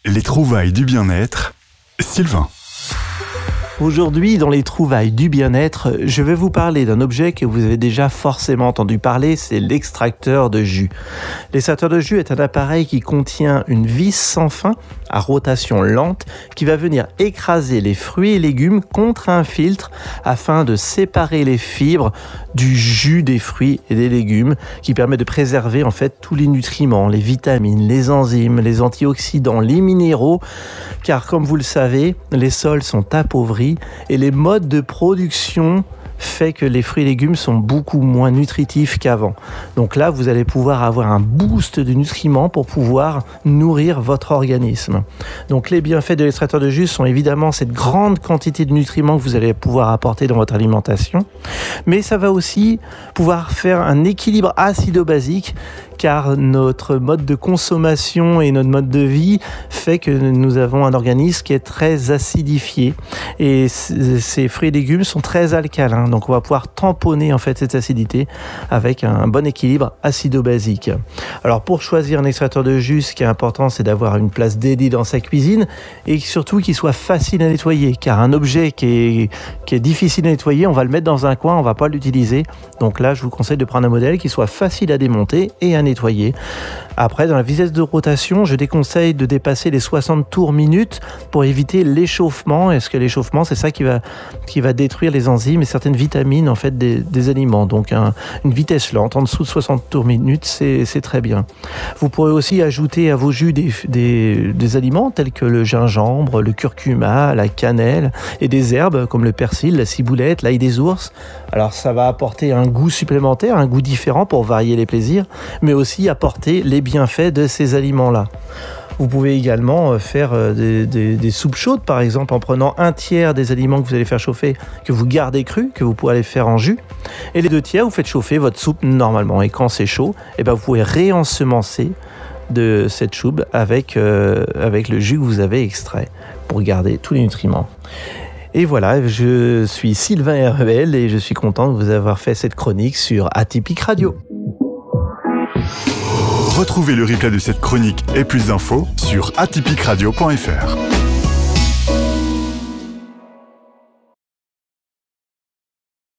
Les trouvailles du bien-être, Sylvain. Aujourd'hui, dans les trouvailles du bien-être, je vais vous parler d'un objet que vous avez déjà forcément entendu parler, c'est l'extracteur de jus. L'extracteur de jus est un appareil qui contient une vis sans fin, à rotation lente, qui va venir écraser les fruits et légumes contre un filtre afin de séparer les fibres du jus des fruits et des légumes, qui permet de préserver en fait tous les nutriments, les vitamines, les enzymes, les antioxydants, les minéraux, car comme vous le savez, les sols sont appauvris et les modes de production fait que les fruits et légumes sont beaucoup moins nutritifs qu'avant. Donc là, vous allez pouvoir avoir un boost de nutriments pour pouvoir nourrir votre organisme. Donc les bienfaits de l'extracteur de jus sont évidemment cette grande quantité de nutriments que vous allez pouvoir apporter dans votre alimentation, mais ça va aussi pouvoir faire un équilibre acido-basique, car notre mode de consommation et notre mode de vie fait que nous avons un organisme qui est très acidifié et ces fruits et légumes sont très alcalins. Donc on va pouvoir tamponner en fait cette acidité avec un bon équilibre acido-basique. Alors pour choisir un extracteur de jus, ce qui est important, c'est d'avoir une place dédiée dans sa cuisine et surtout qu'il soit facile à nettoyer, car un objet qui est difficile à nettoyer, on va le mettre dans un coin, on va pas l'utiliser. Donc là, je vous conseille de prendre un modèle qui soit facile à démonter et à nettoyer. Après, dans la vitesse de rotation, je déconseille de dépasser les 60 tours minutes pour éviter l'échauffement. Est-ce que l'échauffement, c'est ça qui va détruire les enzymes et certaines vitamines en fait des aliments. Donc une vitesse lente, en dessous de 60 tours minutes, c'est très bien. Vous pourrez aussi ajouter à vos jus des aliments tels que le gingembre, le curcuma, la cannelle et des herbes comme le persil, la ciboulette, l'ail des ours. Alors ça va apporter un goût supplémentaire, un goût différent pour varier les plaisirs, mais aussi apporter les bienfaits de ces aliments-là. Vous pouvez également faire des soupes chaudes, par exemple, en prenant un tiers des aliments que vous allez faire chauffer, que vous gardez crus, que vous pourrez aller faire en jus. Et les 2 tiers, vous faites chauffer votre soupe normalement. Et quand c'est chaud, vous pouvez réensemencer de cette soupe avec le jus que vous avez extrait pour garder tous les nutriments. Et voilà, je suis Sylvain REL et je suis content de vous avoir fait cette chronique sur Atypique Radio. Retrouvez le replay de cette chronique et plus d'infos sur atypicradio.fr.